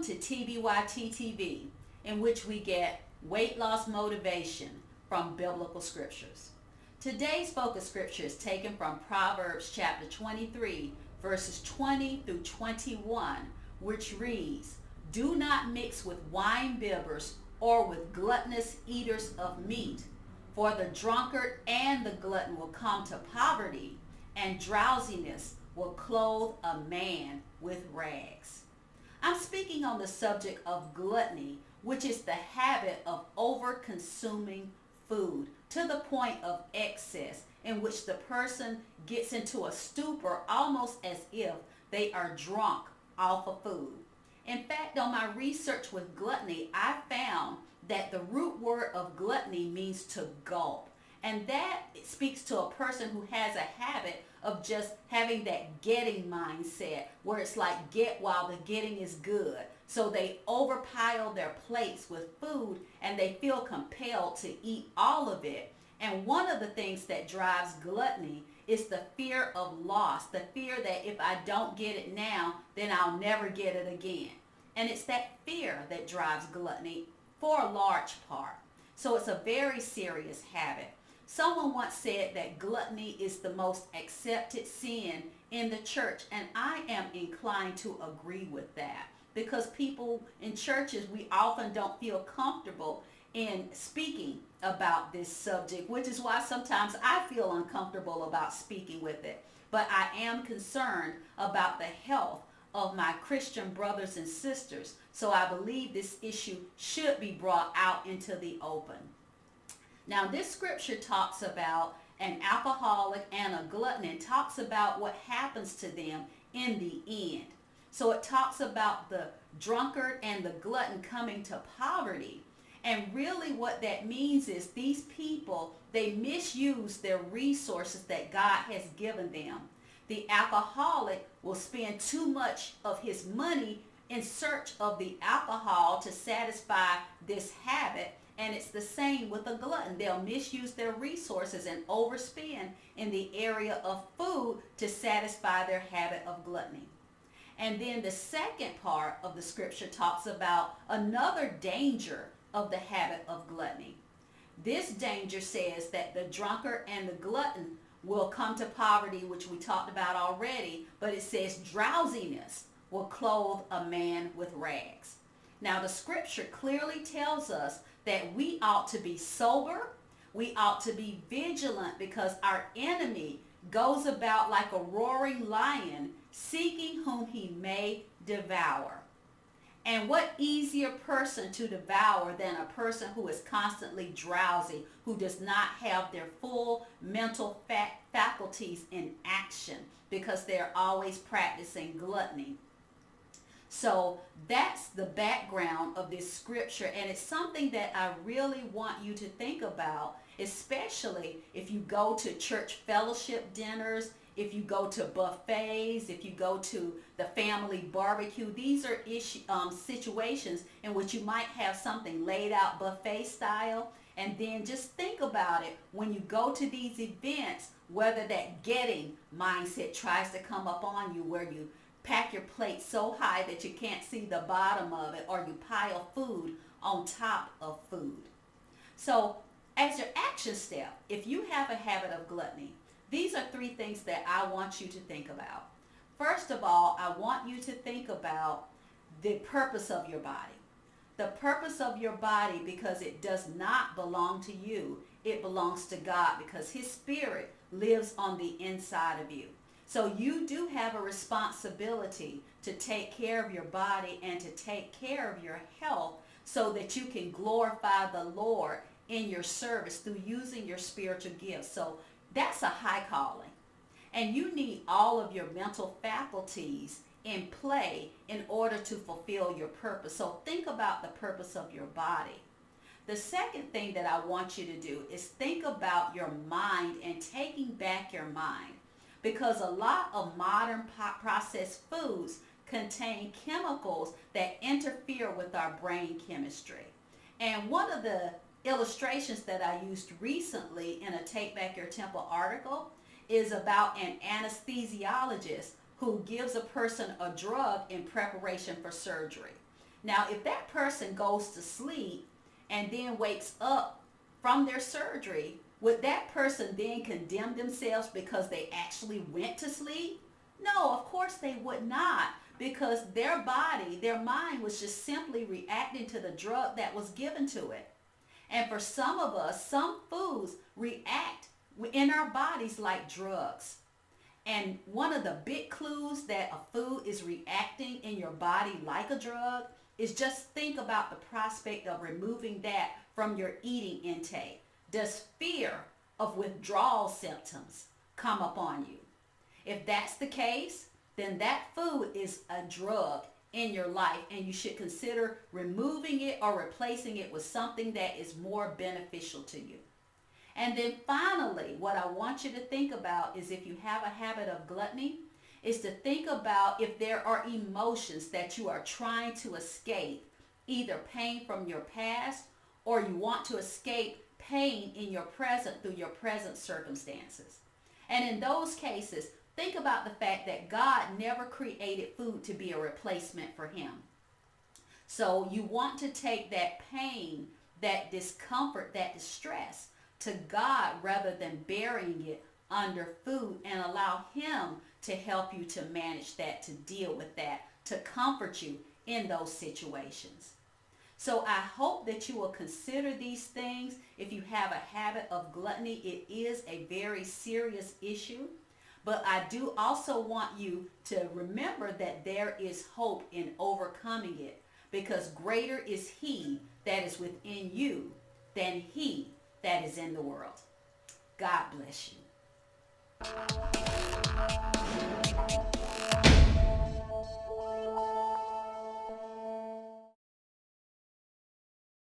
to TBYTTV, in which we get weight loss motivation from biblical scriptures. Today's focus scripture is taken from Proverbs chapter 23, verses 20 through 21, which reads, "Do not mix with winebibbers or with gluttonous eaters of meat, for the drunkard and the glutton will come to poverty, and drowsiness will clothe a man with rags." I'm speaking on the subject of gluttony, which is the habit of over-consuming food to the point of excess, in which the person gets into a stupor almost as if they are drunk off of food. In fact, on my research with gluttony, I found that the root word of gluttony means to gulp. And that speaks to a person who has a habit of just having that getting mindset, where it's like get while the getting is good. So they overpile their plates with food and they feel compelled to eat all of it. And one of the things that drives gluttony is the fear of loss, the fear that if I don't get it now, then I'll never get it again. And it's that fear that drives gluttony for a large part. So it's a very serious habit. Someone once said that gluttony is the most accepted sin in the church, and I am inclined to agree with that, because people in churches, we often don't feel comfortable in speaking about this subject, which is why sometimes I feel uncomfortable about speaking with it. But I am concerned about the health of my Christian brothers and sisters, so I believe this issue should be brought out into the open. Now, this scripture talks about an alcoholic and a glutton, and talks about what happens to them in the end. So it talks about the drunkard and the glutton coming to poverty. And really what that means is these people, they misuse their resources that God has given them. The alcoholic will spend too much of his money in search of the alcohol to satisfy this habit. And it's the same with a glutton. They'll misuse their resources and overspend in the area of food to satisfy their habit of gluttony. And then the second part of the scripture talks about another danger of the habit of gluttony. This danger says that the drunkard and the glutton will come to poverty, which we talked about already, but it says drowsiness will clothe a man with rags. Now, the scripture clearly tells us that we ought to be sober, we ought to be vigilant, because our enemy goes about like a roaring lion, seeking whom he may devour. And what easier person to devour than a person who is constantly drowsy, who does not have their full mental faculties in action, because they're always practicing gluttony. So that's the background of this scripture, and it's something that I really want you to think about, especially if you go to church fellowship dinners, if you go to buffets, if you go to the family barbecue. These are situations in which you might have something laid out buffet style, and then just think about it when you go to these events, whether that getting mindset tries to come up on you, where you pack your plate so high that you can't see the bottom of it, or you pile food on top of food. So as your action step, if you have a habit of gluttony, these are three things that I want you to think about. First of all, I want you to think about the purpose of your body. The purpose of your body, because it does not belong to you. It belongs to God, because His Spirit lives on the inside of you. So you do have a responsibility to take care of your body and to take care of your health, so that you can glorify the Lord in your service through using your spiritual gifts. So that's a high calling. And you need all of your mental faculties in play in order to fulfill your purpose. So think about the purpose of your body. The second thing that I want you to do is think about your mind and taking back your mind. Because a lot of modern processed foods contain chemicals that interfere with our brain chemistry. And one of the illustrations that I used recently in a Take Back Your Temple article is about an anesthesiologist who gives a person a drug in preparation for surgery. Now, if that person goes to sleep and then wakes up from their surgery, would that person then condemn themselves because they actually went to sleep? No, of course they would not, because their body, their mind was just simply reacting to the drug that was given to it. And for some of us, some foods react in our bodies like drugs. And one of the big clues that a food is reacting in your body like a drug is just think about the prospect of removing that from your eating intake. Does fear of withdrawal symptoms come upon you? If that's the case, then that food is a drug in your life, and you should consider removing it or replacing it with something that is more beneficial to you. And then finally, what I want you to think about is if you have a habit of gluttony, is to think about if there are emotions that you are trying to escape, either pain from your past or you want to escape pain in your present through your present circumstances. And in those cases, think about the fact that God never created food to be a replacement for him. So you want to take that pain, that discomfort, that distress to God rather than burying it under food, and allow him to help you to manage that, to deal with that, to comfort you in those situations. So I hope that you will consider these things. If you have a habit of gluttony, it is a very serious issue. But I do also want you to remember that there is hope in overcoming it, because greater is he that is within you than he that is in the world. God bless you.